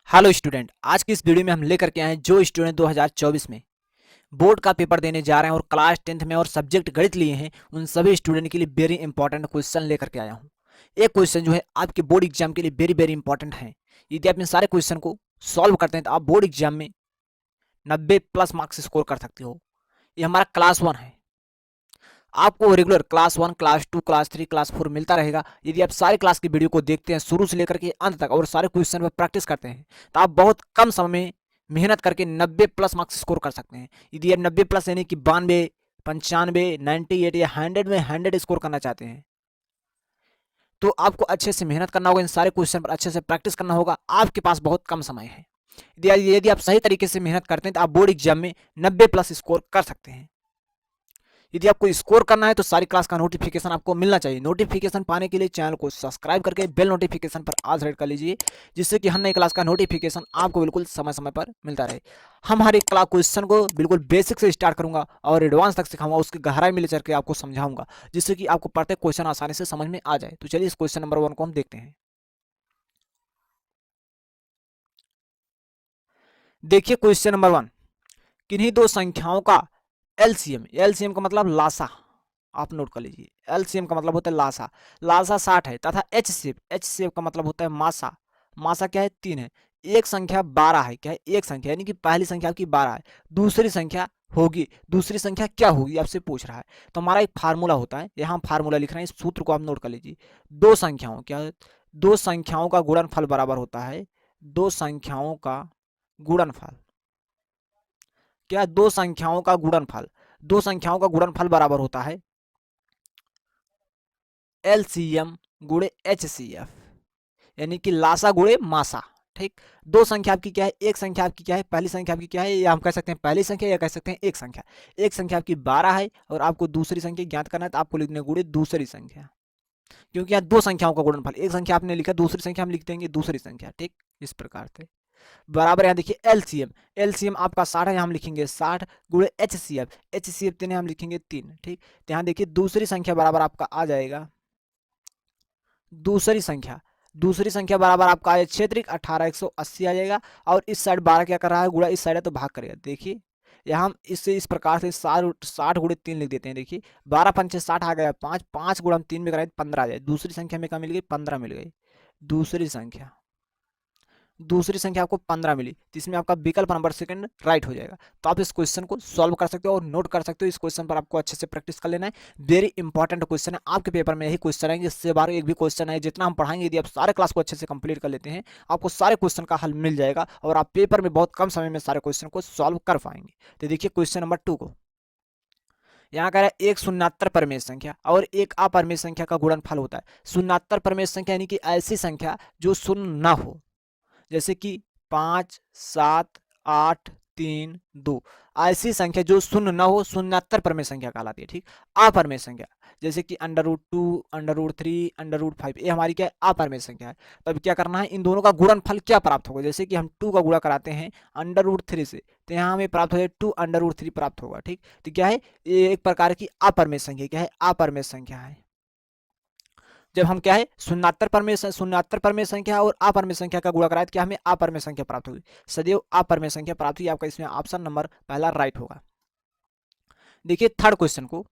Hello student, आज की इस वीडियो में हम लेकर के आए हैं जो स्टूडेंट 2024 में बोर्ड का पेपर देने जा रहे हैं और क्लास 10th में और सब्जेक्ट गणित लिए हैं, उन सभी स्टूडेंट के लिए वेरी इंपॉर्टेंट क्वेश्चन लेकर के आया हूं। एक क्वेश्चन जो है आपके बोर्ड एग्जाम के लिए वेरी वेरी इंपॉर्टेंट है। यदि आप इन सारे क्वेश्चन को सॉल्व करते हैं तो आप बोर्ड एग्जाम में 90+ मार्क्स स्कोर कर सकते हो। ये हमारा क्लास 1 है। आपको regular class 1, class 2, class 3, class 4 मिलता रहेगा। यदि आप सारे क्लास की वीडियो को देखते हैं शुरू से लेकर के अंत तक और सारे क्वेश्चन पर प्रैक्टिस करते हैं तो आप बहुत कम समय में मेहनत करके 90+ मार्क्स स्कोर कर सकते हैं। यदि आप 90+ यानी कि 92, 95, 98 या 100 में 100 स्कोर करना चाहते हैं तो आपको अच्छे से मेहनत करना होगा, इन सारे क्वेश्चन पर अच्छे से प्रैक्टिस करना होगा। आपके पास बहुत कम समय है। यदि आप सही तरीके से मेहनत करते हैं तो आप बोर्ड एग्जाम में 90+ स्कोर कर सकते हैं। यदि आपको स्कोर करना है तो सारी क्लास का नोटिफिकेशन आपको मिलना चाहिए। नोटिफिकेशन पाने के लिए चैनल को सब्सक्राइब करके बेल नोटिफिकेशन पर आज सेलेक्ट कर लीजिए, जिससे कि हर नई क्लास का नोटिफिकेशन आपको बिल्कुल समय समय पर मिलता रहे। हम हर एक क्लास क्वेश्चन को बिल्कुल बेसिक से स्टार्ट करूंगा और एडवांस तक सिखाऊंगा, उसकी गहराई में ले चल के आपको समझाऊंगा, जिससे कि आपको प्रत्येक क्वेश्चन आसानी से समझ में आ जाए। तो चलिए इस क्वेश्चन नंबर 1 को हम देखते हैं। देखिए क्वेश्चन नंबर 1, किन्हीं दो संख्याओं का एलसीएम, एलसीएम का मतलब लासा, आप नोट कर लीजिए। एलसीएम का मतलब होता है लासा, लासा 60 है तथा एचसीएफ, एचसीएफ का मतलब होता है मासा, मासा क्या है 3 है। एक संख्या 12 है, क्या है एक संख्या, यानी कि पहली संख्या आपकी 12 है, दूसरी संख्या होगी, दूसरी संख्या क्या होगी आपसे पूछ रहा है। तो हमारा एक फार्मूला होता है, यहाँ फार्मूला लिख रहे हैं, इस सूत्र को आप नोट कर लीजिए। दो संख्याओं क्या है? दो संख्याओं का गुणनफल बराबर होता है, दो संख्याओं का गुणनफल, क्या दो संख्याओं का गुणनफल, दो संख्याओं का गुणनफल बराबर होता है एलसीएम गुणे एचसीएफ, यानी कि लासा गुणे मासा। ठीक, दो संख्या आपकी क्या है, एक संख्या आपकी क्या है, पहली संख्या आपकी क्या है, या हम कह सकते हैं पहली संख्या या कह सकते हैं एक संख्या। एक संख्या आपकी 12 है और आपको दूसरी संख्या ज्ञात करना है तो आपको लिखने गुणे दूसरी संख्या, क्योंकि यहाँ दो संख्याओं का गुणनफल, एक संख्या आपने लिखा, दूसरी संख्या हम लिख देंगे दूसरी संख्या। ठीक, इस प्रकार से बराबर। यहाँ देखिए एलसीएम, एलसीएम आपका 60 है, यहाँ हम लिखेंगे 60 गुणे एचसीएफ, एचसीएफ 3 है, हम लिखेंगे 3। ठीक, तो यहाँ देखिए दूसरी संख्या बराबर आपका आ जाएगा, दूसरी संख्या, दूसरी संख्या बराबर आपका आया क्षेत्रिक 18 180 आ जाएगा, और इस साइड 12 क्या कर रहा है, गुणा इस साइड है तो भाग करेगा। देखिए यहाँ हम इससे इस प्रकार से 60 गुणे 3 लिख देते हैं। देखिए 12 पंचे 60 आ गया, 5 5 गुणा हम 3 में कराए 15 आ जाए। दूसरी संख्या में क्या मिल गई, 15 मिल गई। दूसरी संख्या, दूसरी संख्या आपको 15 मिली, जिसमें आपका विकल्प नंबर सेकंड राइट हो जाएगा। तो आप इस क्वेश्चन को सॉल्व कर सकते हो और नोट कर सकते हो। इस क्वेश्चन पर आपको अच्छे से प्रैक्टिस कर लेना है। वेरी इंपॉर्टेंट क्वेश्चन है, आपके पेपर में यही क्वेश्चन आएंगे, इससे बाहर एक भी क्वेश्चन है। जितना हम पढ़ाएंगे, यदि आप सारे क्लास को अच्छे से कंप्लीट कर लेते हैं, आपको सारे क्वेश्चन का हल मिल जाएगा और आप पेपर में बहुत कम समय में सारे क्वेश्चन को सॉल्व कर पाएंगे। तो देखिए क्वेश्चन नंबर 2 को, यहाँ कह रहा है एक शून्यात्तर परमेय संख्या और एक अपरमेय संख्या का गुणनफल होता है। शून्यात्तर परमेय संख्या यानी कि ऐसी संख्या जो शून्य ना हो, जैसे कि 5, 7, 8, 3, 2, ऐसी संख्या जो शून्य न हो शून्यात्तर परमेय संख्या कहलाती है। ठीक, अपरमेय संख्या जैसे कि √2, √3, √5, ये हमारी क्या है, अपरमेय संख्या है। तो अब क्या करना है, इन दोनों का गुणनफल क्या प्राप्त होगा। जैसे कि हम 2 का गुणा कराते हैं √3 से, तो यहाँ हमें प्राप्त हो जाए 2 √3 प्राप्त होगा। ठीक, तो क्या है, ये एक प्रकार की अपरमेय संख्या, क्या है, अपरमेय संख्या है। जब हम क्या है शून्यात्तर परमेय संख्या और अपरमेय संख्या का गुणा कराए तो क्या हमें अपरमेय संख्या प्राप्त होगी, सदैव अपरमेय संख्या प्राप्त हुई। आपका इसमें ऑप्शन नंबर पहला राइट होगा। देखिए थर्ड क्वेश्चन को,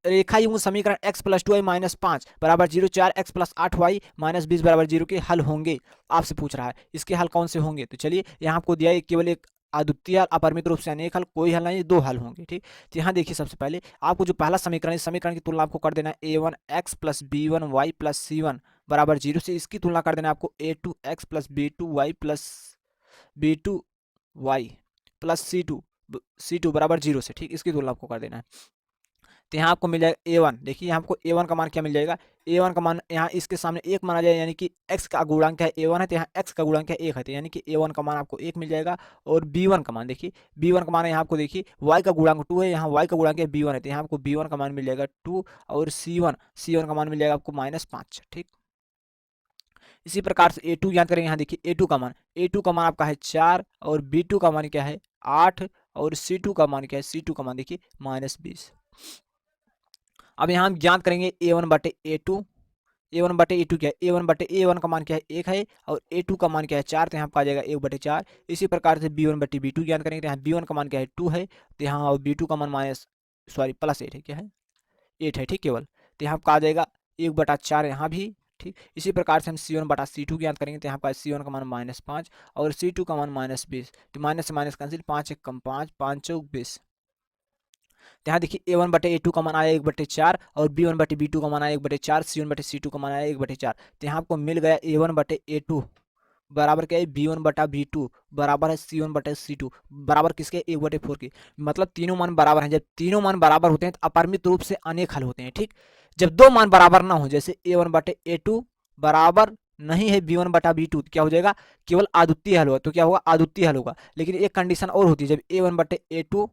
रेखा युग्म समीकरण x + 2y - 5 = 0, 4x + 8y - 20 = 0 के हल होंगे, आपसे पूछ रहा है। इसके हल कौन से होंगे, तो चलिए यहाँ आपको दिया है केवल एक अद्वितीय अपरिमित रूप से अनेक हल, कोई हल नहीं, दो हल होंगे। ठीक, तो यहाँ देखिए सबसे पहले आपको जो पहला समीकरण है, समीकरण की तुलना आपको कर देना है a1x + b1y + c1 = 0 से। इसकी तुलना कर देना है आपको a2x + b2y + b2y + c2 = 0 से। ठीक, इसकी तुलना आपको कर देना है। तो यहाँ आपको मिल जाएगा a1। देखिए यहाँ आपको a1 का मान क्या मिल जाएगा, a1 का मान यहाँ इसके सामने 1 माना जाए, यानी कि x का गुणांक है a1 है, तो यहाँ x का गुणांक है 1 है, तो यानी कि a1 का मान आपको 1 मिल जाएगा। और b1 का मान देखिए, b1 का मान यहाँ आपको देखिए y का गुणांक 2 है, यहाँ y का गुणांक है b1 है, तो यहाँ आपको b1 का मान मिल जाएगा 2, और c1 का मान मिल जाएगा आपको -5। ठीक, इसी प्रकार से a2 ज्ञात करेंगे। यहाँ देखिए a2 का मान आपका है 4, और b2 का मान क्या है 8, और c2 का मान क्या है, c2 का मान देखिए -20। अब यहाँ हम ज्ञात करेंगे a1 बटे a2, A1/A2 क्या है, A1/A1 का मान क्या है 1 है, और A2 का मान क्या है 4, तो यहाँ पर आ जाएगा 1/4। इसी प्रकार से B1/B2 ज्ञात करेंगे, तो यहाँ B1 का मान क्या है 2 है, तो यहाँ और B2 का मान +8 है, क्या है 8 है, ठीक केवल। तो यहाँ पर आ जाएगा 1/4 यहाँ भी, ठीक। इसी प्रकार से हम C1/C2 ज्ञात करेंगे, तो यहाँ पर C1 का मान -5 और C2 का मान -20, तो माइनस से माइनस कैंसिल, 5 1 कम 5, 5 चौक 20। तो यहाँ देखिए A1/A2 का मान आया 1/4 और B1/B2 का मान आया 1/4, C1/C2 का मान आया 1/4। तो यहाँ आपको मिल गया A1/A2 बराबर क्या है B1/B2 बराबर है C1/C2 बराबर किसके 1/4 के। मतलब तीनों मान बराबर हैं। जब तीनों मान बराबर होते हैं तो अपरिमित रूप से अनेक हल होते हैं, ठीक। जब दो मान बराबर ना हो, जैसे A1/A2 बराबर नहीं है B1/B2, तो क्या हो जाएगा केवल अद्वितीय हल होगा। तो क्या होगा अद्वितीय हल होगा। लेकिन एक कंडीशन और होती है, जब A1/A2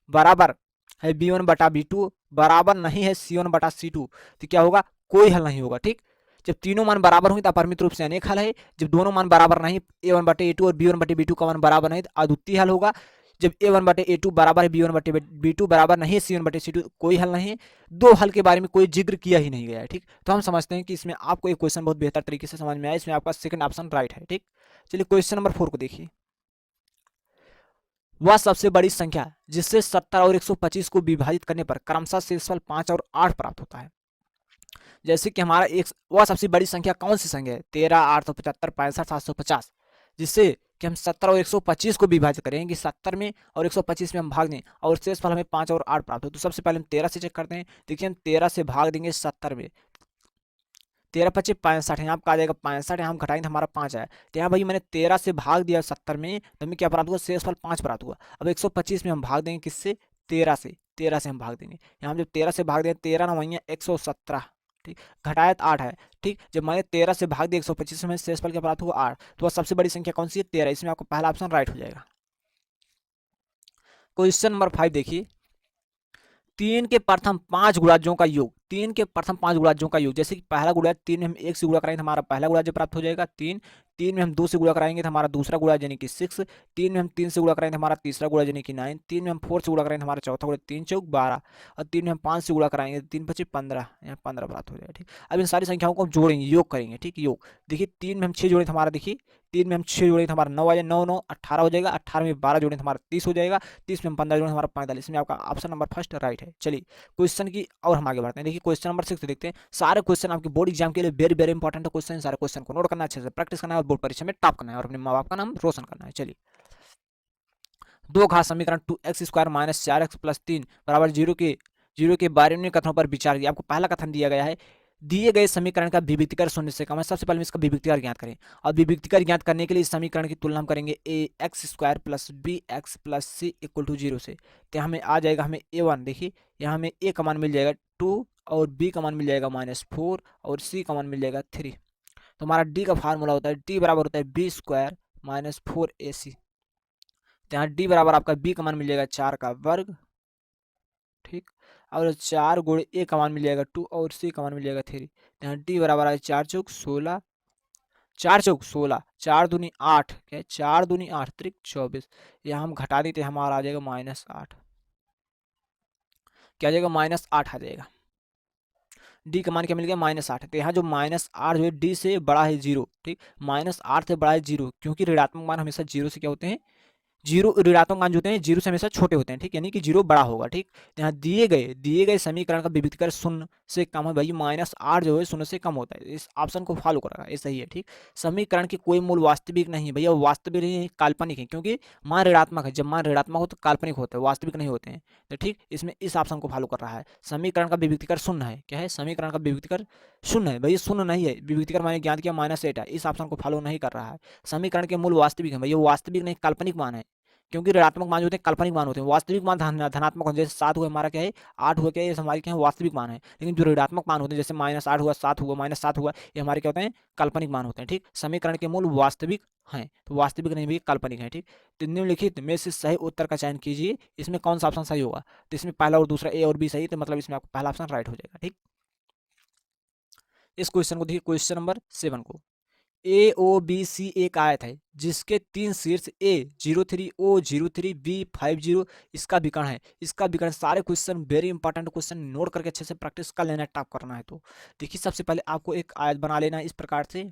बराबर है B1/B2 बराबर नहीं है C1/C2, तो क्या होगा कोई हल नहीं होगा, ठीक। जब तीनों मान बराबर होंगे तो अपरिमित रूप से अनेक हल है। जब दोनों मान बराबर नहीं, A1/A2 और B1/B2 का मान बराबर नहीं, तो अद्वितीय हल होगा। जब A1/A2 बराबर है B1/B2 बराबर नहीं है C1/C2, कोई हल नहीं है। दो हल के बारे में कोई जिक्र किया ही नहीं गया है, ठीक। तो हम समझते हैं कि इसमें आपको एक क्वेश्चन बहुत बेहतर तरीके से समझ में आया। इसमें आपका सेकंड ऑप्शन राइट है, ठीक। चलिए क्वेश्चन नंबर 4 को देखिए। वह सबसे बड़ी संख्या जिससे 70 और 125 को विभाजित करने पर क्रमशः शेषफल 5 और 8 प्राप्त होता है। जैसे कि हमारा एक वह सबसे बड़ी संख्या कौन सी संख्या है 13, 875, 65, 750, जिससे कि हम 70 और 125 को विभाजित करेंगे, 70 में और 125 में हम भाग दें और शेषफल हमें 5 और 8 प्राप्त हो। तो सबसे पहले हम 13 से चेक करते हैं। देखिए हम 13 से भाग देंगे 70 में, 13 25 65, यहाँ आपका आ जाएगा 65, यहाँ हम घटाएंगे तो हमारा 5 आया। तो यहाँ भाई मैंने 13 से भाग दिया 70 में, तो हमें क्या प्राप्त हुआ शेषफल 5 प्राप्त हुआ। अब 125 में हम भाग देंगे किससे 13 से हम भाग देंगे। यहाँ हम जब 13 से भाग दें 13 ना वही 117, ठीक। घटाया तो 8 है, ठीक। जब मैंने 13 से भाग दिया 125 में शेषफल क्या प्राप्त हुआ 8। तो वह सबसे बड़ी संख्या कौन सी है 13। इसमें आपको पहला ऑप्शन राइट हो जाएगा। क्वेश्चन नंबर 5 देखिए। 3 के प्रथम 5 गुणाजों का योग, 3 के प्रथम 5 गुणाजों का योग, जैसे कि पहला गुणा 3 में हम 1 से गुणा कराएंगे तो हमारा पहला गुणाज प्राप्त हो जाएगा 3। 3 में हम 2 से गुणा कराएंगे तो हमारा दूसरा गुणाज यानी कि 6। 3 में हम 3 से गुणा कराएंगे तो हमारा तीसरा गुणाज यानी कि 9। 3 में हम 4 से गुणा कराएंगे तो हमारा चौथा गुणा 3 चौक 12, और 3 में हम 5 से गुणा कराएंगे तो 3 25 15, यहाँ 15 प्राप्त हो जाएगा, ठीक। अब इन सारी संख्याओं को हम जोड़ेंगे, योग करेंगे, ठीक। योग देखिए 3 में हम 6 जोड़े तो हमारा देखिए 3 में हम 6 जोड़े तो हमारा 9 आ जाए, 9 9 18 हो जाएगा। 18 में 12 जोड़े तो हमारा 30 हो जाएगा। 30 में हम 15 जोड़े तो हमारा 45। इसमें आपका ऑप्शन नंबर फर्स्ट राइट है। चलिए क्वेश्चन की और हम आगे बढ़ते हैं। देखिए क्वेश्चन नंबर 6 देखते हैं। सारे क्वेश्चन आपके बोर्ड एग्जाम के लिए वेरी वेरी इंपॉर्टेंट क्वेश्चन। सारे क्वेश्चन को नोट करना, अच्छे से प्रैक्टिस करना है और बोर्ड परीक्षा में टॉप करना है और अपने माँ बाप का नाम रोशन करना है। चलिए दो घात समीकरण 2x² - 4x + 3 बराबर 0 के बारे कथनों पर विचार किया। आपको पहला कथन दिया गया है, दिए गए समीकरण का विविक्तीकर शून्य से कम है। सबसे पहले हम इसका विविक्तीकर ज्ञात करें, और विविक्तीकर ज्ञात करने के लिए इस समीकरण की तुलना हम करेंगे ax² + bx + c = 0 से। तो हमें आ जाएगा हमें a1, देखिए यहाँ हमें a का मान मिल जाएगा 2 और b का मान मिल जाएगा -4 और c का मान मिल जाएगा 3। तो हमारा d का फार्मूला होता है d बराबर होता है b² - 4ac। तो यहाँ d बराबर आपका b का मान मिल जाएगा 4 का वर्ग, ठीक। और 4 गुणे a का मान मिल जाएगा 2 और c का मान मिल जाएगा 3। तो यहाँ d बराबर है 4 चौक 16, 4 चौक 16, 4 दूनी 8, क्या है 4 दूनी 8 त्रिक 24। यहाँ हम घटा देते हमारा आ जाएगा -8, क्या आ जाएगा -8 आ जाएगा। डी का मान क्या मिल गया -8। तो यहाँ जो -8 जो है डी से बड़ा है 0, ठीक। -8 से बड़ा है 0, क्योंकि ऋणात्मक मान हमेशा 0 से क्या होते हैं, जीरो ऋणात्मक मान जो होते हैं 0 से हमेशा छोटे होते हैं, ठीक। यानी कि 0 बड़ा होगा, ठीक। यहाँ दिए गए समीकरण का विविक्तीकर 0 से कम है। भाई -8 जो है 0 से कम होता है। इस ऑप्शन को फॉलो करेगा, ये सही है, ठीक। समीकरण की कोई मूल वास्तविक नहीं है भैया, वास्तविक नहीं है, काल्पनिक है, क्योंकि मान ऋणात्मक है। जब मान ऋणात्मक हो तो काल्पनिक होते हैं, वास्तविक नहीं होते हैं। तो ठीक इसमें इस ऑप्शन को फॉलो कर रहा है। समीकरण का विविक्तीकर 0 है, क्या है समीकरण का विविक्तीकर 0 है। भैया 0 नहीं है, विविक्तीकर मैंने ज्ञात किया -8 है। इस ऑप्शन को फॉलो नहीं कर रहा है। समीकरण के मूल वास्तविक है भैया, वास्तविक नहीं काल्पनिक मान है, क्योंकि ऋणात्मक मान जो होते हैं काल्पनिक मान होते हैं। वास्तविक मान धनात्मक होते हैं, जैसे 7 हुआ हमारा क्या है 8 हुआ, क्या है ये हमारे क्या है वास्तविक मान है। लेकिन जो ऋणात्मक मान होते हैं जैसे -8 हुआ 7 हुआ -7 हुआ, ये हमारे क्या होते हैं काल्पनिक मान होते हैं, ठीक। समीकरण के मूल वास्तविक हैं, तो वास्तविक नहीं भी काल्पनिक है, ठीक। तो निम्नलिखित में से सही उत्तर का चयन कीजिए। इसमें कौन सा ऑप्शन सही होगा, तो इसमें पहला और दूसरा ए और बी सही, तो मतलब इसमें आपको पहला ऑप्शन राइट हो जाएगा, ठीक। इस क्वेश्चन को देखिए क्वेश्चन नंबर 7 को, AOBC एक आयत है जिसके 3 शीर्ष A 03 O 03 B 50 इसका विकर्ण है। इसका विकर्ण सारे question very important question note करके अच्छे से प्रैक्टिस कर लेना है, टॉप करना है। तो देखिए सबसे पहले आपको एक आयत बना लेना है इस प्रकार से,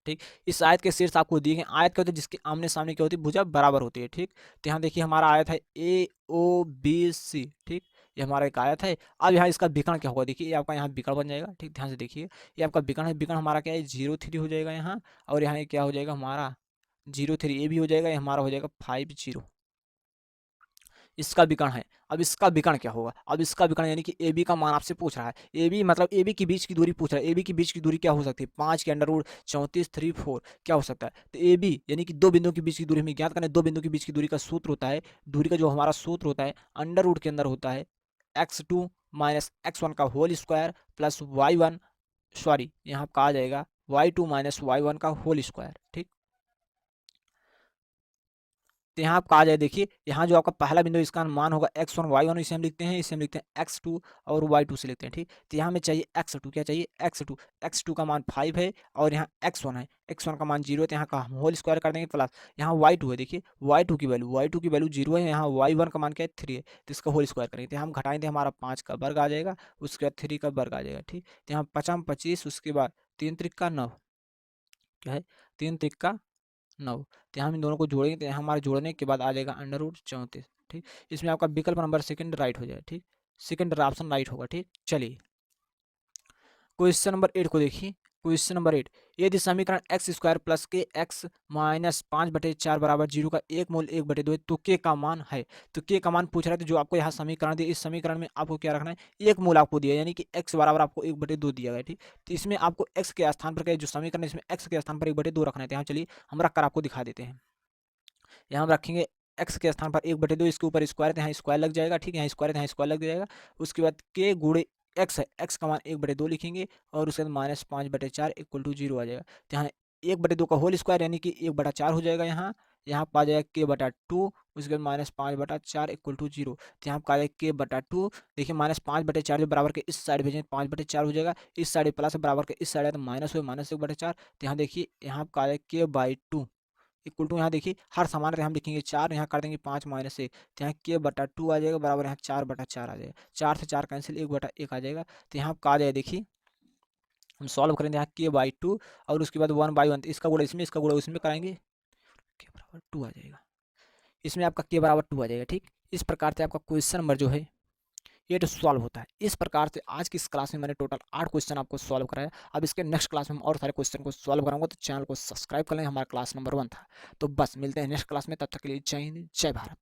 ठीक। इस आयत के शीर्ष आपको दिए गए, आयत क्या होती है जिसके आमने सामने क्या होती है, भुजा बराबर होती है, ठीक। तो यहाँ देखिए हमारा आयत है AOBC, ठीक। ये हमारा एक आयत है। अब यहाँ इसका विकर्ण क्या होगा, देखिए ये आपका यहाँ विकर्ण बन जाएगा, ठीक। ध्यान से देखिए ये आपका विकर्ण है, विकर्ण हमारा क्या है 03 हो जाएगा यहाँ, और यहाँ क्या हो जाएगा हमारा 03 ये भी हो जाएगा, ये हमारा हो जाएगा 50, इसका विकर्ण है। अब इसका विकर्ण क्या होगा, अब इसका विकर्ण यानी कि ए बी का मान आपसे पूछ रहा है, ए बी मतलब ए बी के बीच की दूरी पूछ रहा है, ए बी के बीच की दूरी क्या हो सकती है 5 के अंडर रूट 34 3 4 क्या हो सकता है। तो ए बी यानी कि दो बिंदुओं के बीच की दूरी हमें ज्ञात करना है। दो बिंदुओं के बीच की दूरी का सूत्र होता है, दूरी का जो हमारा सूत्र होता है अंडर रूट के अंदर होता है x2 माइनस x1 का whole square plus y1, sorry यहाँ कहा जाएगा y2 माइनस y1 का होल स्क्वायर, ठीक। तो यहाँ आप कहा जाए, देखिए यहाँ जो आपका पहला बिंदु इसका मान होगा x1 y1 इसे हम लिखते हैं, इसे हम लिखते हैं x2 और y2 से लिखते हैं, ठीक। तो यहाँ हमें चाहिए x2, क्या चाहिए x2 का मान 5 है और यहाँ x1 है, x1 का मान 0 है, तो यहाँ का हम होल स्क्वायर कर देंगे प्लस यहाँ y2 है, देखिए y2 की वैल्यू 0 है, यहाँ y1 का मान क्या है 3 है, तो इसका होल स्क्वायर करेंगे तो हम घटाएंगे हमारा 5 का वर्ग आ जाएगा, उसके बाद 3 का वर्ग आ जाएगा, ठीक। तो यहाँ 5 25, उसके बाद 3 त्रिक 9, क्या है 3 त्रिक 9, तो हम इन दोनों को जोड़ेंगे तो हमारे जोड़ने के बाद आ जाएगा अंडर रूट 34, ठीक। इसमें आपका विकल्प नंबर सेकंड राइट हो जाए, ठीक। सेकंड ऑप्शन राइट होगा, ठीक। चलिए क्वेश्चन नंबर 8 को देखिए। क्वेश्चन नंबर 8, यदि समीकरण एक्स स्क्वायर प्लस के एक्स माइनस 5/4 बराबर 0 का एक मूल 1/2 है तो के का मान है। तो के का मान पूछ रहा है, तो जो आपको यहाँ समीकरण दिया, इस समीकरण में आपको क्या रखना है, एक मूल आपको दिया यानी कि एक्स बराबर आपको 1/2 दिया गया, ठीक। तो इसमें आपको एक्स के स्थान पर क्या जो समीकरण है इसमें एक्स के स्थान पर 1/2 रखना है। तो यहाँ चलिए हम रख कर आपको दिखा देते हैं। यहाँ हम रखेंगे एक्स के स्थान पर 1/2, इसके ऊपर स्क्वायर है, यहाँ स्क्वायर लग जाएगा, ठीक है, यहाँ स्क्वायर है, यहाँ स्क्वायर लग जाएगा। उसके बाद के गुणे एक्स है, एक्स का मान 1/2 लिखेंगे और उसके बाद माइनस 5/4 इक्वल टू 0 आ जाएगा। तो यहाँ 1/2 का होल स्क्वायर यानी कि 1/4 हो जाएगा, यहाँ पर आ जाएगा k/2, उसके बाद माइनस 5/4 इक्वल टू 0। तो यहाँ पर आ जाएगा k/2, देखिए माइनस 5/4 जो बराबर के इस साइड भेजें 5/4 हो जाएगा, इस साइड प्लस बराबर के इस साइड है तो माइनस हो माइनस 1/4। तो यहाँ देखिए यहाँ पर आ जाएगा k/2 इक्वल टू, यहाँ देखिए हर समान हम लिखेंगे 4, यहाँ कर देंगे 5 माइनस 1, तो यहाँ k/2 आ जाएगा बराबर यहाँ 4/4 आ जाएगा, 4 से 4 कैंसिल 1/1 आ जाएगा। तो यहाँ कहा जाए, देखिए हम सॉल्व करेंगे यहाँ k/2 और उसके बाद 1/1, इसका गुणा इसमें इसका गुणा उसमें कराएंगे, k बराबर 2 आ जाएगा, इसमें आपका k बराबर 2 आ जाएगा, ठीक। इस प्रकार से आपका क्वेश्चन नंबर जो है ये तो सॉल्व होता है। इस प्रकार से आज की इस क्लास में मैंने टोटल 8 क्वेश्चन आपको सॉल्व कराया। अब इसके नेक्स्ट क्लास में हम और सारे क्वेश्चन को सॉल्व कराऊंगा, तो चैनल को सब्सक्राइब कर लें, हमारा क्लास नंबर 1 था। तो बस मिलते हैं नेक्स्ट क्लास में, तब तक के लिए जय हिंद जय भारत।